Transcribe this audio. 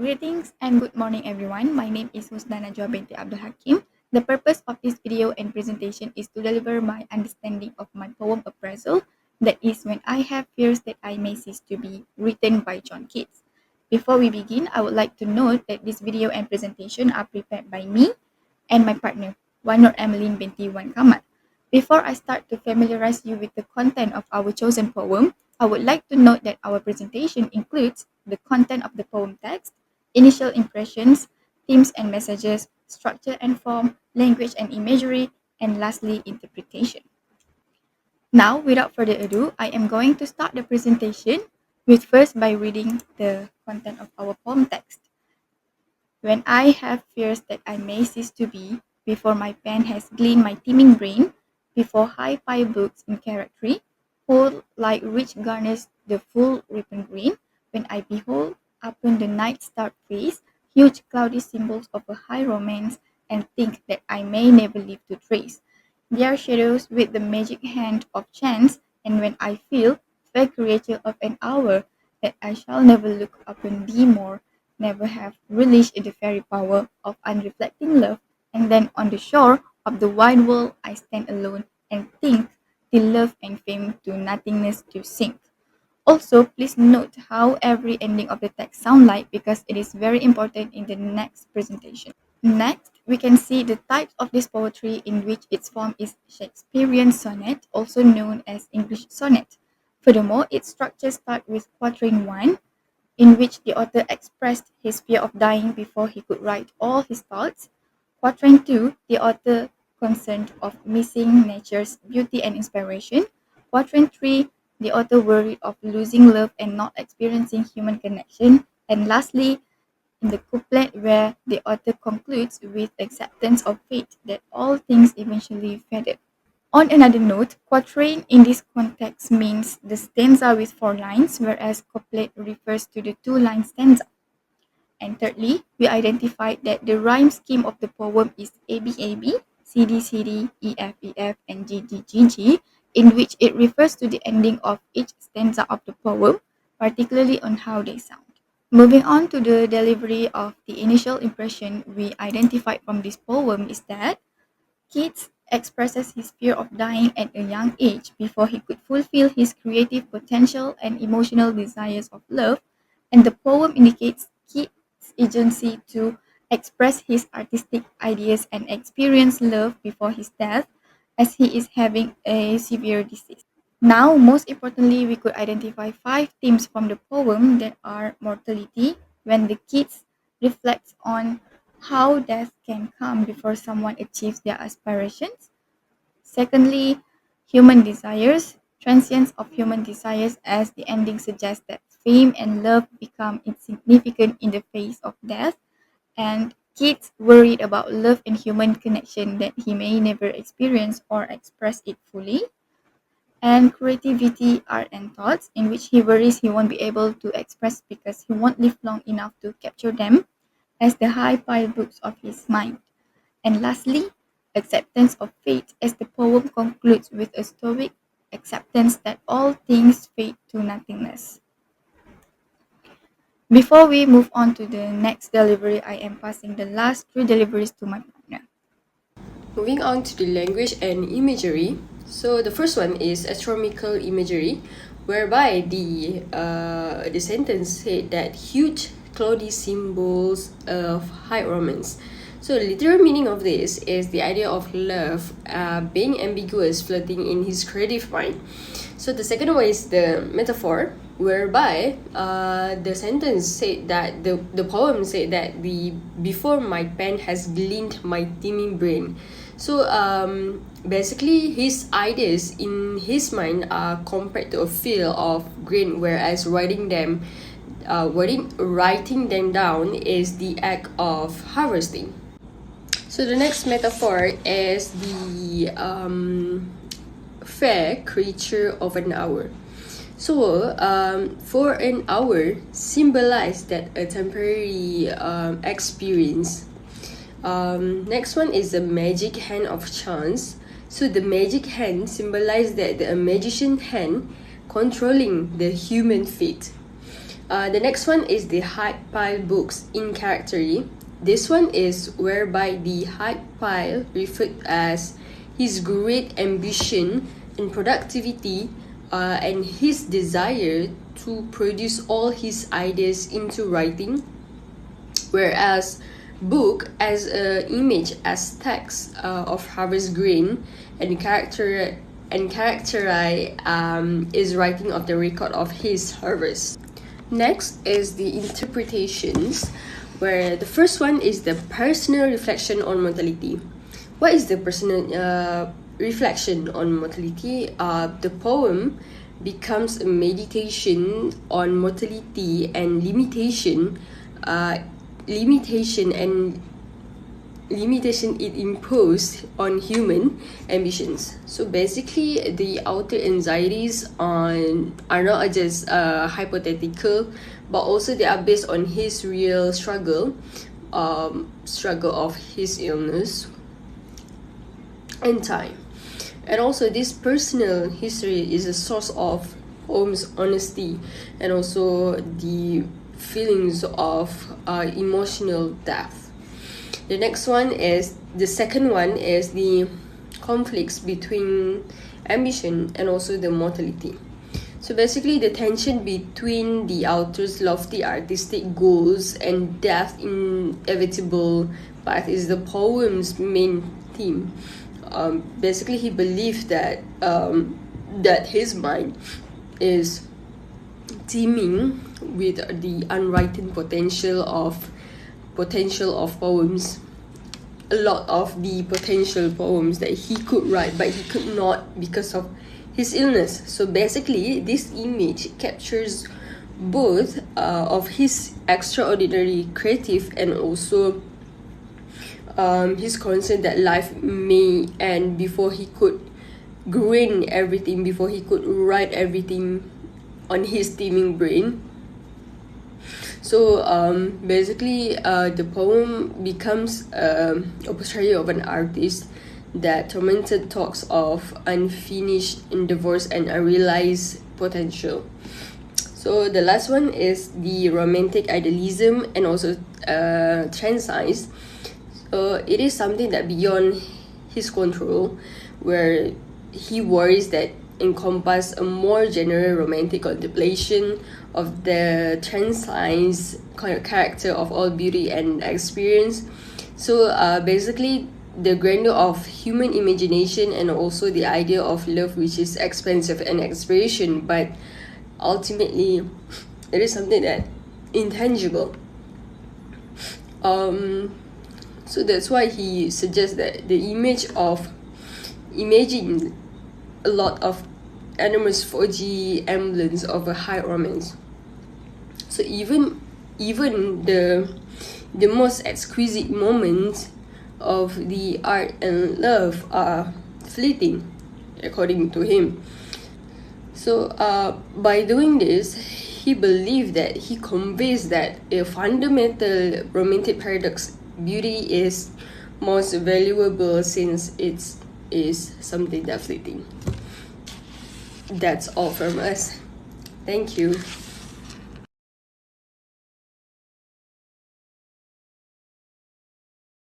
Greetings and good morning everyone. My name is HUSNA binti Abdul Hakim. The purpose of this video and presentation is to deliver my understanding of my poem Appraisal, that is When I Have Fears That I May Cease to Be, written by John Keats. Before we begin, I would like to note that this video and presentation are prepared by me and my partner, one Nur AMELIN binti one KAMAL. Before I start to familiarize you with the content of our chosen poem, I would like to note that our presentation includes the content of the poem text, initial impressions, themes and messages, structure and form, language and imagery, and lastly, interpretation. Now, without further ado, I am going to start the presentation with first by reading the content of our poem text. When I have fears that I may cease to be, before my pen has gleaned my teeming brain, before high-fi books in character, hold like rich garners the full ribbon green, when I behold upon the night starred face, huge cloudy symbols of a high romance, and think that I may never live to trace their shadows with the magic hand of chance, and when I feel, fair creature of an hour, that I shall never look upon thee more, never have relished the fairy power of unreflecting love, and then on the shore of the wide world I stand alone and think, till love and fame to nothingness to sink. Also, please note how every ending of the text sound like because it is very important in the next presentation. Next, we can see the types of this poetry in which its form is Shakespearean sonnet, also known as English sonnet. Furthermore, its structure starts with quatrain 1, in which the author expressed his fear of dying before he could write all his thoughts. Quatrain 2, the author concerned of missing nature's beauty and inspiration. Quatrain 3, the author worried of losing love and not experiencing human connection. And lastly, in the couplet where the author concludes with acceptance of fate that all things eventually faded. On another note, quatrain in this context means the stanza with 4 lines, whereas couplet refers to the 2-line stanza. And thirdly, we identified that the rhyme scheme of the poem is ABAB, CD, EFEF, and GGGG, in which it refers to the ending of each stanza of the poem, particularly on how they sound. Moving on to the delivery of the initial impression we identified from this poem is that Keats expresses his fear of dying at a young age before he could fulfill his creative potential and emotional desires of love, and the poem indicates Keats' agency to express his artistic ideas and experience love before his death, as he is having a severe disease. Now, most importantly, we could identify 5 themes from the poem that are mortality, when the Keats reflects on how death can come before someone achieves their aspirations. Secondly, human desires, transience of human desires, as the ending suggests that fame and love become insignificant in the face of death, and Keats worried about love and human connection that he may never experience or express it fully. And creativity, art, and thoughts, in which he worries he won't be able to express because he won't live long enough to capture them, as the high-piled books of his mind. And lastly, acceptance of fate, as the poem concludes with a stoic acceptance that all things fade to nothingness. Before we move on to the next delivery, I am passing the last 3 deliveries to my partner. Moving on to the language and imagery. So the first one is astronomical imagery, whereby the sentence said that huge cloudy symbols of high romance. So the literal meaning of this is the idea of love being ambiguous, floating in his creative mind. So the second one is the metaphor, whereby the sentence said that the poem said that the before my pen has gleaned my teeming brain. So basically his ideas in his mind are compared to a field of grain, whereas writing them writing them down is the act of harvesting. So the next metaphor is the fair creature of an hour. So for an hour symbolize that a temporary experience. Next one is the magic hand of chance. So the magic hand symbolizes that the magician hand controlling the human fate. The next one is the hype pile books in charactery. This one is whereby the hype pile referred as his great ambition and productivity and his desire to produce all his ideas into writing, whereas book as a image as text of harvest grain and characterize is writing of the record of his harvest. Next is the interpretations, where the first one is the personal reflection on mortality. What is the personal reflection on mortality? The poem becomes a meditation on mortality and limitation it imposed on human ambitions. So basically, the outer anxieties are not just hypothetical, but also they are based on his real struggle of his illness and time. And also, this personal history is a source of Holmes' honesty and also the feelings of emotional depth. The second one is the conflicts between ambition and also the mortality. So basically, the tension between the author's lofty artistic goals and death's inevitable path is the poem's main theme. Basically, he believed that his mind is teeming with the unwritten potential of poems. A lot of the potential poems that he could write, but he could not because of his illness. So basically, this image captures both of his extraordinary creative and also his concern that life may end before he could grain everything, before he could write everything on his teeming brain. So basically, the poem becomes a portrait of an artist that tormented thoughts of unfinished endeavors and unrealized potential. So the last one is the romantic idealism and also transience. So it is something that beyond his control, where he worries that encompass a more general romantic contemplation of the transience character of all beauty and experience. So basically, the grandeur of human imagination and also the idea of love, which is expensive and aspiration, but ultimately it is something that intangible. So that's why he suggests that the image of imaging a lot of enormous 4G emblems of a high romance. So even the most exquisite moments of the art and love are fleeting, according to him. So by doing this, he believed that he conveys that a fundamental romantic paradox: beauty is most valuable since it is something that fleeting. That's all from us. Thank you.